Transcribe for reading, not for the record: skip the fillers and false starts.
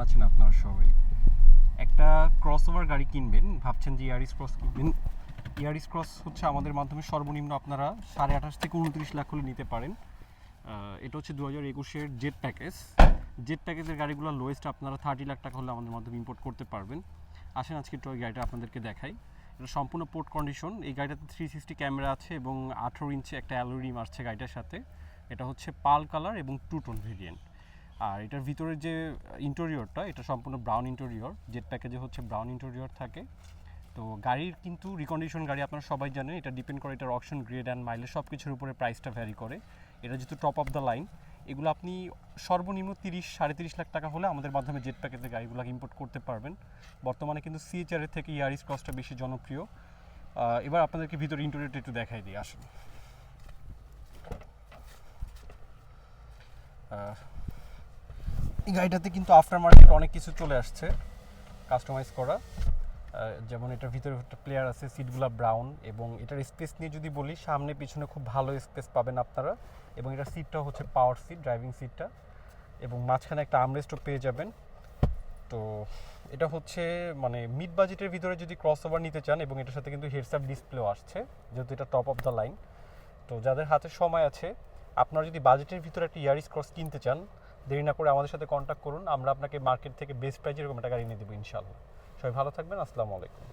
আছেন আপনারা সবাই? একটা ক্রসওভার গাড়ি কিনবেন, ভাবছেন যে ইয়ারিস ক্রস কিনবেন। ইয়ারিস ক্রস হচ্ছে আমাদের মাধ্যমে সর্বনিম্ন আপনারা 28.5 থেকে 29 লাখ হলে নিতে পারেন। এটা হচ্ছে 2021-এর জেট প্যাকেজ। জেট প্যাকেজের গাড়িগুলো লোয়েস্ট আপনারা 30 লাখ টাকা হলে আমাদের মাধ্যমে ইম্পোর্ট করতে পারবেন। আসেন আজকে একটু ওই গাড়িটা আপনাদেরকে দেখাই। এটা সম্পূর্ণ পোর্ট কন্ডিশন। এই গাড়িটাতে 360 ক্যামেরা আছে এবং 18 ইঞ্চি একটা অ্যালয় রিম আসছে গাড়িটার সাথে। এটা হচ্ছে পাল কালার এবং টু টোন ভেরিয়েন্ট। আর এটার ভিতরের যে ইন্টেরিয়রটা, এটা সম্পূর্ণ ব্রাউন ইন্টেরিয়র। জেট প্যাকেজে হচ্ছে ব্রাউন ইন্টেরিয়র থাকে। তো গাড়ির কিন্তু রিকন্ডিশন গাড়ি আপনারা সবাই জানেন, এটা ডিপেন্ড করে এটার অকশন গ্রেড অ্যান্ড মাইলেজ সব কিছুর উপরে প্রাইসটা ভ্যারি করে। এটা যেহেতু টপ অফ দ্য লাইন, এগুলো আপনি সর্বনিম্ন 30-33 লাখ টাকা হলে আমাদের মাধ্যমে জেট প্যাকেজের গাড়িগুলো ইম্পোর্ট করতে পারবেন। বর্তমানে কিন্তু সিএচআর এর থেকে ইয়ারিস ক্রসটা বেশি জনপ্রিয়। এবার আপনাদেরকে ভিতরে ইন্টেরিয়রটা একটু দেখাই দিই, আসুন। এই গাড়িটাতে কিন্তু আফটার মার্কেট অনেক কিছু চলে আসছে কাস্টমাইজ করা। যেমন এটার ভিতরে একটা প্লেয়ার আছে, সিটগুলো ব্রাউন, এবং এটার স্পেস নিয়ে যদি বলি, সামনে পিছনে খুব ভালো স্পেস পাবেন আপনারা। এবং এটার সিটটা হচ্ছে পাওয়ার সিট, ড্রাইভিং সিটটা, এবং মাঝখানে একটা আর্মরেস্টও পেয়ে যাবেন। তো এটা হচ্ছে মানে মিড বাজেটের ভিতরে যদি ক্রস ওভার নিতে চান, এবং এটার সাথে কিন্তু হেডস আপ ডিসপ্লেও আসছে, যেহেতু এটা টপ অফ দ্য লাইন। তো যাদের হাতে সময় আছে, আপনারা যদি বাজেটের ভিতরে একটা ইয়ারিস ক্রস কিনতে চান, দেরি না করে আমাদের সাথে কন্ট্যাক্ট করুন। আমরা আপনাকে মার্কেট থেকে বেস্ট প্রাইজে এরকম একটা গাড়ি এনে দেবো ইনশাআল্লাহ। সবাই ভালো থাকবেন। আসসালামু আলাইকুম।